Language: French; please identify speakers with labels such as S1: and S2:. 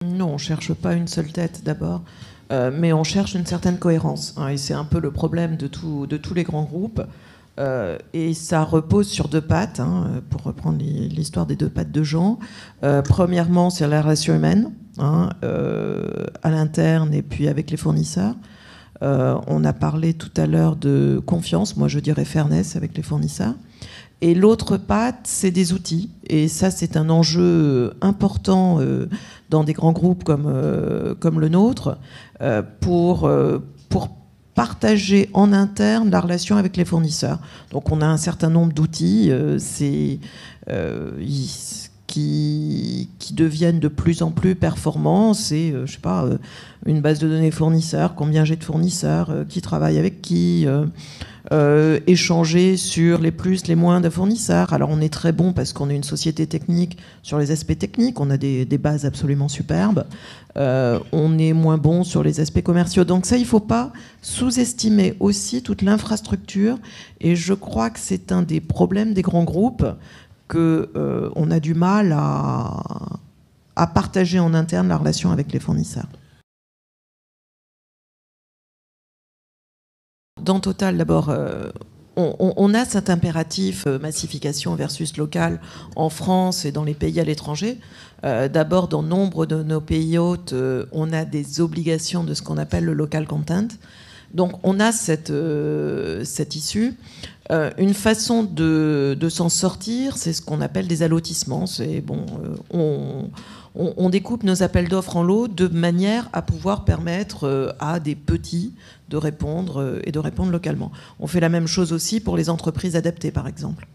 S1: Non, on ne cherche pas une seule tête d'abord, mais on cherche une certaine cohérence. Hein, et c'est un peu le problème de tous les grands groupes. Et ça repose sur deux pattes, hein, pour reprendre l'histoire des deux pattes de Jean. Premièrement, c'est la relation humaine, hein, à l'interne et puis avec les fournisseurs. On a parlé tout à l'heure de confiance, moi je dirais fairness avec les fournisseurs. Et l'autre patte, c'est des outils. Et ça, c'est un enjeu important dans des grands groupes comme le nôtre, pour partager en interne la relation avec les fournisseurs. Donc on a un certain nombre d'outils qui deviennent de plus en plus performants. C'est, je sais pas, une base de données fournisseurs, combien j'ai de fournisseurs, qui travaille avec qui, échanger sur les plus, les moins de fournisseurs. Alors on est très bon parce qu'on est une société technique sur les aspects techniques, on a des bases absolument superbes. On est moins bon sur les aspects commerciaux. Donc ça, il ne faut pas sous-estimer aussi toute l'infrastructure. Et je crois que c'est un des problèmes des grands groupes, qu'on a du mal à partager en interne la relation avec les fournisseurs. Dans Total, d'abord, on a cet impératif massification versus local en France et dans les pays à l'étranger. D'abord, dans nombre de nos pays hôtes, on a des obligations de ce qu'on appelle le local content. Donc on a cette issue. Une façon de s'en sortir, c'est ce qu'on appelle des allotissements. C'est bon, on découpe nos appels d'offres en lots de manière à pouvoir permettre à des petits de répondre et de répondre localement. On fait la même chose aussi pour les entreprises adaptées, par exemple.